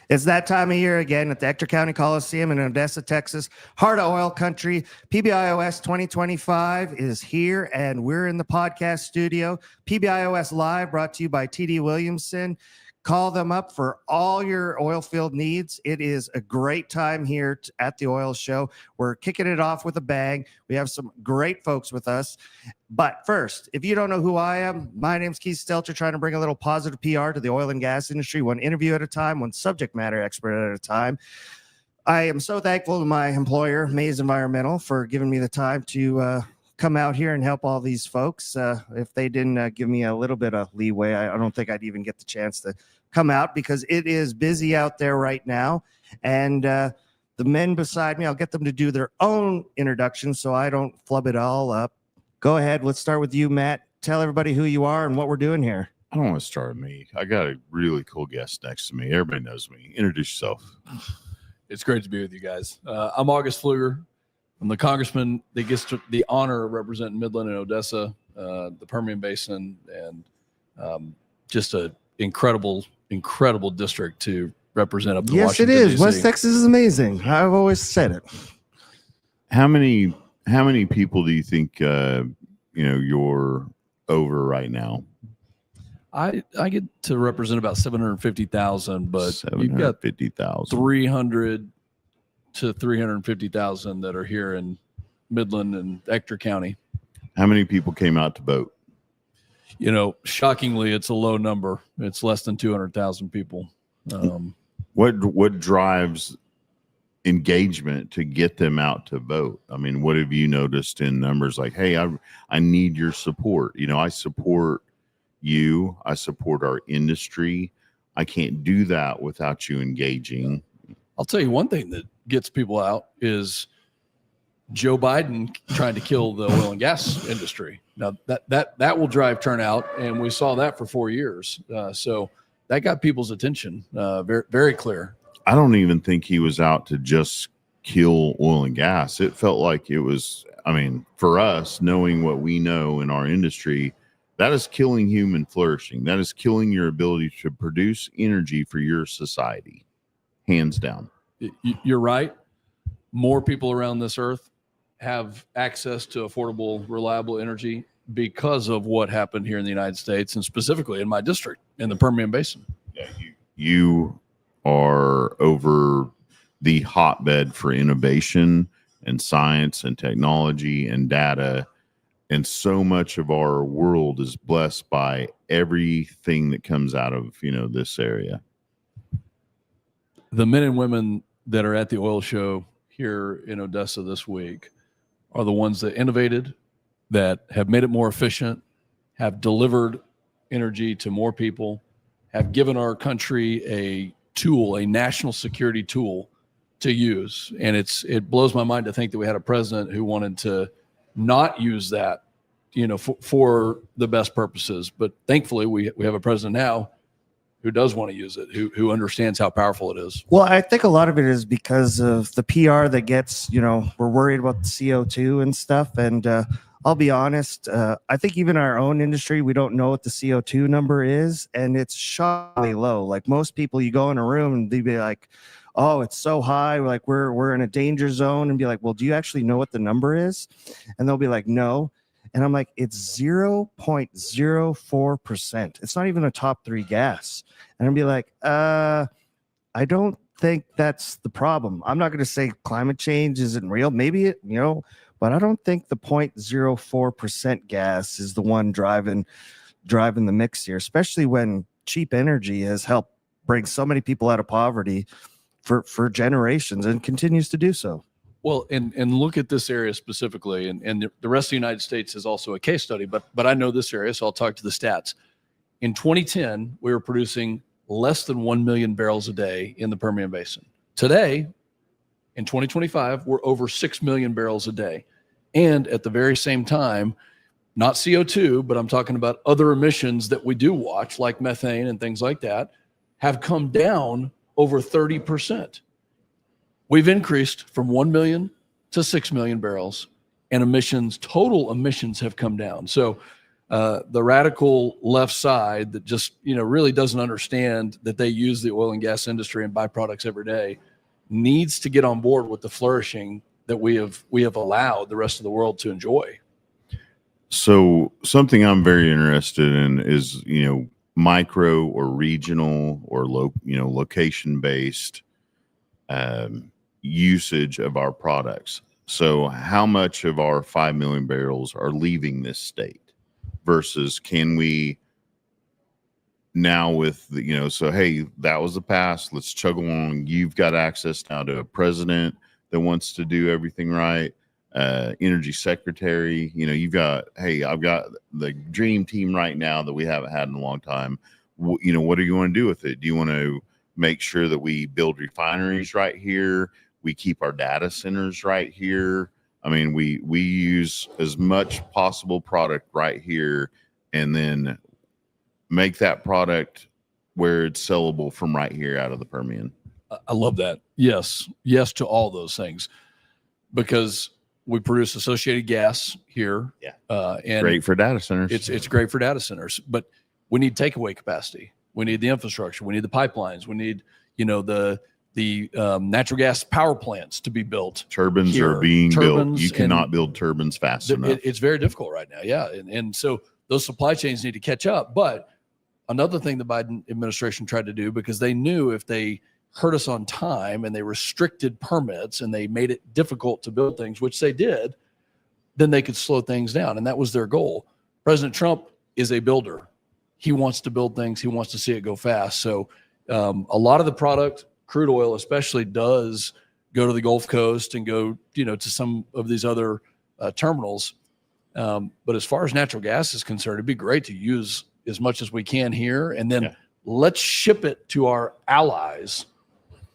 It's that time of year again at the ECTOR County Coliseum in Odessa, Texas. Heart of oil country. PBIOS 2025 is here, and we're in the podcast studio. PBIOS Live, brought to you by TD Williamson. Call them up for all your oil field needs. It is a great time here at the oil show. We're kicking it off with a bang. We have some great folks with us. But first, if you don't know who I am, my name's Keith Stelter, trying to bring a little positive PR to the oil and gas industry, one interview at a time, one subject matter expert at a time. I am so thankful to my employer, Maze Environmental, for giving me the time to come out here and help all these folks. If they didn't give me a little bit of leeway, I don't think I'd even get the chance to come out, because it is busy out there right now. And the men beside me, I'll get them to do their own introduction so I don't flub it all up. Go ahead. Let's start with you, Matt. Tell everybody who you are and what we're doing here. I don't want to start with me. I got a really cool guest next to me. Everybody knows me. Introduce yourself. It's great to be with you guys. I'm August Pfluger. I'm the congressman that gets the honor of representing Midland and Odessa, the Permian Basin, and just an incredible district to represent up in Washington, Yes, it is. DC. West Texas is amazing. I've always said it. How many people do you think you're over right now? I get to represent about 750,000, but you've got 50,000, 300 to 350,000 that are here in Midland and ECTOR County. How many people came out to vote? You know, shockingly, it's a low number. It's less than 200,000 people. What drives engagement to get them out to vote? I mean, what have you noticed in numbers like, hey, I need your support. You know, I support you. I support our industry. I can't do that without you engaging. I'll tell you one thing that gets people out is Joe Biden trying to kill the oil and gas industry. Now that will drive turnout, and we saw that for 4 years. So that got people's attention. Very, very clear. I don't even think he was out to just kill oil and gas. It felt like it was, I mean, for us, knowing what we know in our industry, that is killing human flourishing. That is killing your ability to produce energy for your society, hands down. You're right. More people around this earth have access to affordable, reliable energy because of what happened here in the United States, and specifically in my district, in the Permian Basin. Yeah, you are over the hotbed for innovation and science and technology and data. And so much of our world is blessed by everything that comes out of, this area. The men and women that are at the oil show here in Odessa this week are the ones that innovated, that have made it more efficient, have delivered energy to more people, have given our country a tool, a national security tool to use. And it blows my mind to think that we had a president who wanted to not use that, for the best purposes. But thankfully we have a president now who does want to use it, who understands how powerful it is. Well, I think a lot of it is because of the PR that gets, we're worried about the CO2 and stuff. And I'll be honest, I think even our own industry, we don't know what the CO2 number is, and it's shockingly low. Like most people, you go in a room and they'd be like, oh, it's so high, like we're in a danger zone, and be like, well, do you actually know what the number is? And they'll be like, no. And I'm like, it's 0.04%. It's not even a top 3 gas. And I'll be like, I don't think that's the problem. I'm not going to say climate change isn't real. Maybe it, but I don't think the 0.04% gas is the one driving the mix here, especially when cheap energy has helped bring so many people out of poverty for generations and continues to do so. Well, and look at this area specifically, and the rest of the United States is also a case study, but I know this area, so I'll talk to the stats. In 2010, we were producing less than 1 million barrels a day in the Permian Basin. Today, in 2025, we're over 6 million barrels a day. And at the very same time, not CO2, but I'm talking about other emissions that we do watch, like methane and things like that, have come down over 30%. We've increased from 1 million to 6 million barrels, and total emissions have come down. So The radical left side that just, really doesn't understand that they use the oil and gas industry and byproducts every day needs to get on board with the flourishing that we have allowed the rest of the world to enjoy. So something I'm very interested in is, micro or regional or location based usage of our products. So how much of our 5 million barrels are leaving this state versus can we now with the, so, hey, that was the past. Let's chug along. You've got access now to a president that wants to do everything right. Energy secretary, you've got, hey, I've got the dream team right now that we haven't had in a long time. What do you want to do with it? Do you want to make sure that we build refineries right here? We keep our data centers right here. I mean, we use as much possible product right here and then make that product where it's sellable from right here out of the Permian. I love that. Yes to all those things, because we produce associated gas here. Yeah. And great for data centers. It's great for data centers, but we need takeaway capacity. We need the infrastructure. We need the pipelines. We need, the natural gas power plants to be built. Turbines here. are being built. You cannot and build turbines fast enough. It's very difficult right now. Yeah. And so those supply chains need to catch up. But another thing the Biden administration tried to do, because they knew if they hurt us on time and they restricted permits and they made it difficult to build things, which they did, then they could slow things down. And that was their goal. President Trump is a builder. He wants to build things. He wants to see it go fast. So a lot of the product, crude oil especially, does go to the Gulf Coast and go, to some of these other terminals. But as far as natural gas is concerned, it'd be great to use as much as we can here. And then let's ship it to our allies.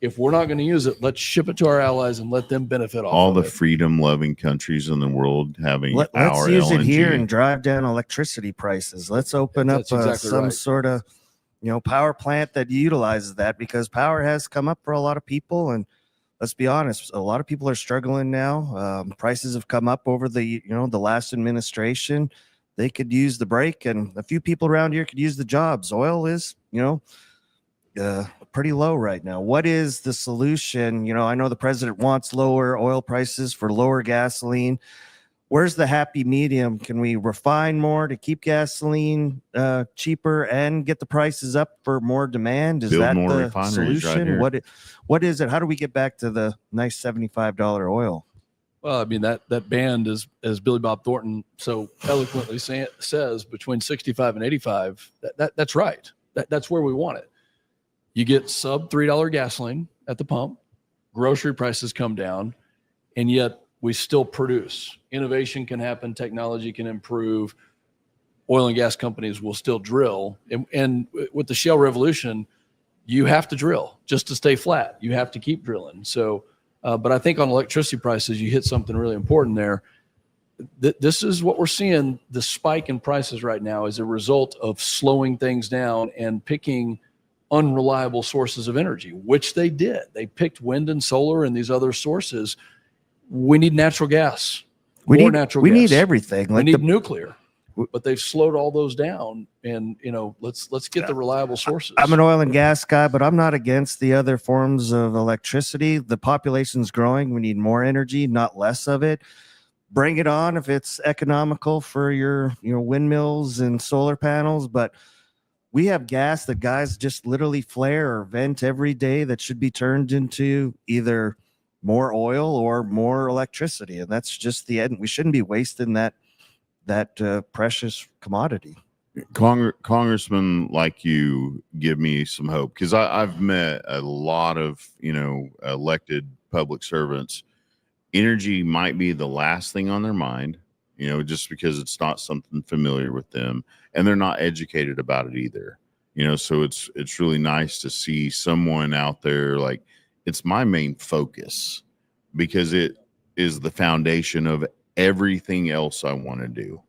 If we're not going to use it, let's ship it to our allies and let them benefit off all of the it. freedom-loving countries in the world having Let's our use LNG. it here and drive down electricity prices. Let's open up Exactly some right. sort of, power plant that utilizes that, because power has come up for a lot of people. And let's be honest, a lot of people are struggling now. Prices have come up over the last administration. They could use the break, and a few people around here could use the jobs. Oil is, pretty low right now. What is the solution? I know the president wants lower oil prices for lower gasoline. Where's the happy medium? Can we refine more to keep gasoline cheaper and get the prices up for more demand? Is Build that more the refineries right solution? here. What is it? How do we get back to the nice $75 oil? Well, I mean, that band is, as Billy Bob Thornton so eloquently says, between 65 and 85. That's right. That's where we want it. You get sub $3 gasoline at the pump, grocery prices come down, and yet we still produce. Innovation can happen, technology can improve, oil and gas companies will still drill. And with the shale revolution, you have to drill just to stay flat. You have to keep drilling. So, but I think on electricity prices, you hit something really important there. This is what we're seeing. The spike in prices right now is a result of slowing things down and picking unreliable sources of energy, which they did. They picked wind and solar and these other sources. We need natural gas. We gas. need everything. We need nuclear, but they've slowed all those down. And let's get the reliable sources. I'm an oil and gas guy, but I'm not against the other forms of electricity. The population's growing. We need more energy, not less of it. Bring it on if it's economical for your windmills and solar panels, but we have gas that guys just literally flare or vent every day that should be turned into either more oil or more electricity. And that's just the end. We shouldn't be wasting that precious commodity. Congressman like you give me some hope, because I've met a lot of, elected public servants. Energy might be the last thing on their mind, just because it's not something familiar with them, and they're not educated about it either. So it's really nice to see someone out there like, it's my main focus because it is the foundation of everything else I want to do.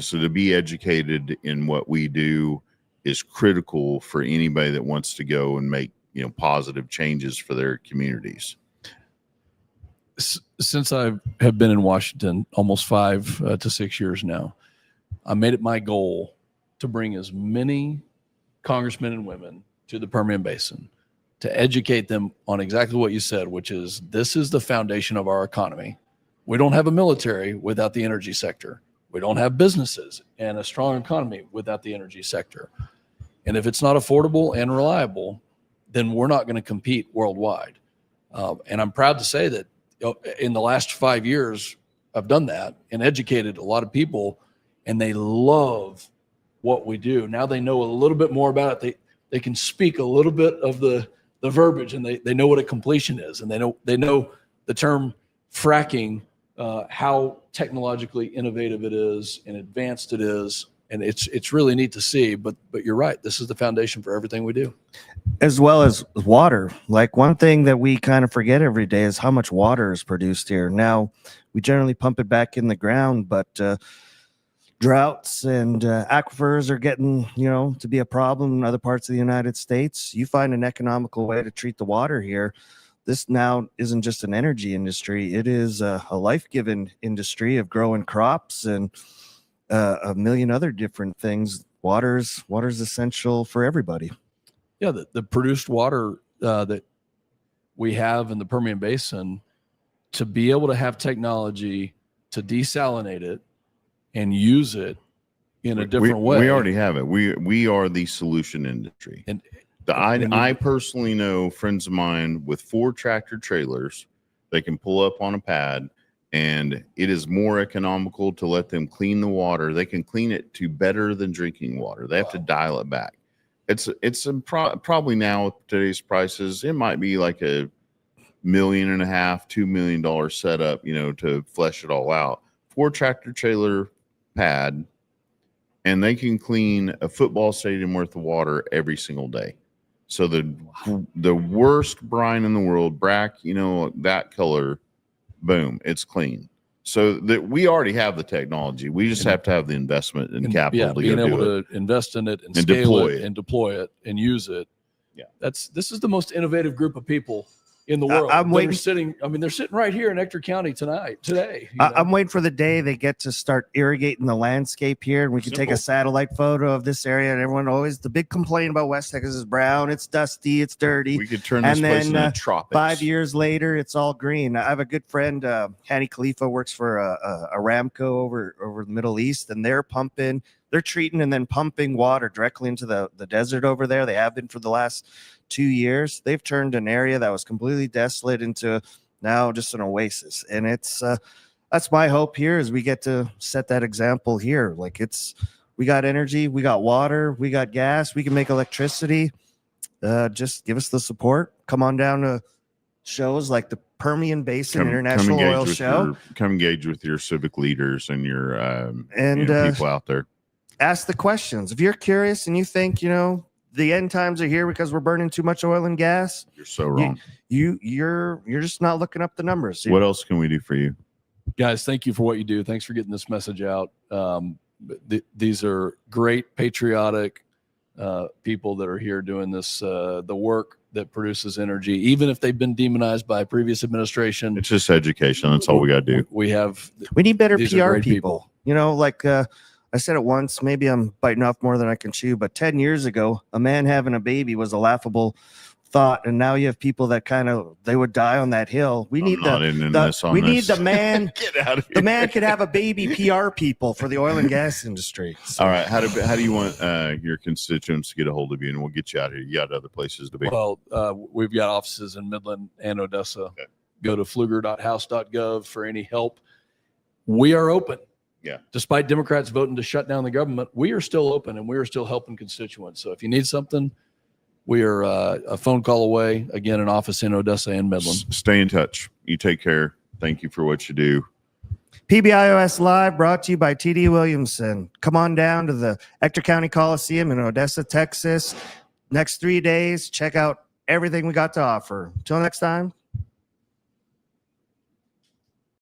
So to be educated in what we do is critical for anybody that wants to go and make, positive changes for their communities. Since I have been in Washington almost 5 to 6 years now, I made it my goal to bring as many congressmen and women to the Permian Basin to educate them on exactly what you said, which is this is the foundation of our economy. We don't have a military without the energy sector. We don't have businesses and a strong economy without the energy sector. And if it's not affordable and reliable, then we're not going to compete worldwide. And I'm proud to say that in the last 5 years, I've done that and educated a lot of people, and they love what we do. Now they know a little bit more about it. They can speak a little bit of the verbiage, and they know what a completion is, and they know the term fracking, how technologically innovative it is and advanced it is. And it's really neat to see, but you're right. This is the foundation for everything we do. As well as water. Like one thing that we kind of forget every day is how much water is produced here. Now, we generally pump it back in the ground, but droughts and aquifers are getting, to be a problem in other parts of the United States. You find an economical way to treat the water here. This now isn't just an energy industry. It is a life-giving industry of growing crops and a million other different things. Water's essential for everybody. Yeah, the produced water that we have in the Permian Basin, to be able to have technology to desalinate it and use it in a different way. We already have it. We are the solution industry. And I personally know friends of mine with 4 tractor trailers. They can pull up on a pad, and it is more economical to let them clean the water. They can clean it to better than drinking water. They have to dial it back. It's probably now with today's prices, it might be like $1.5 million, $2 million setup, to flesh it all out. 4 tractor trailer pad, and they can clean a football stadium worth of water every single day. So the worst brine in the world, brack, that color, boom, it's clean. So that we already have the technology. We just have to have the investment and capital to being go able do it. to invest in it and scale and deploy it and use it. Yeah, this is the most innovative group of people in the world. They're sitting right here in Ector County today. I'm waiting for the day they get to start irrigating the landscape here, and we can take a satellite photo of this area. And everyone always, the big complaint about West Texas is brown, it's dusty, it's dirty. We could turn this place into tropics. 5 years later, it's all green. I have a good friend, Janie Khalifa, works for Aramco over the Middle East, and they're treating and then pumping water directly into the desert over there. They have been for the last 2 years. They've turned an area that was completely desolate into now just an oasis. And it's that's my hope here, is we get to set that example here. Like we got energy, we got water, we got gas, we can make electricity. Just give us the support. Come on down to shows like the Permian Basin International Oil Show. Come engage with your civic leaders and your people out there. Ask the questions. If you're curious and you think, the end times are here because we're burning too much oil and gas, you're so wrong. You're just not looking up the numbers. What else can we do for you? Guys, thank you for what you do. Thanks for getting this message out. These are great, patriotic people that are here doing this, the work that produces energy, even if they've been demonized by a previous administration. It's just education. That's all we got to do. We need better PR people. I said it once, maybe I'm biting off more than I can chew, but 10 years ago, a man having a baby was a laughable thought. And now you have people that they would die on that hill. We need the man. Get out of here. The man could have a baby PR people for the oil and gas industry. So. All right. How do you want your constituents to get a hold of you, and we'll get you out of here? You got other places to be. Well, we've got offices in Midland and Odessa. Okay. Go to pfluger.house.gov for any help. We are open. Yeah. Despite Democrats voting to shut down the government, we are still open and we are still helping constituents. So if you need something, we are a phone call away. Again, an office in Odessa and Midland. Stay in touch. You take care. Thank you for what you do. PBIOS Live brought to you by TD Williamson. Come on down to the Ector County Coliseum in Odessa, Texas. Next 3 days, check out everything we got to offer. Till next time.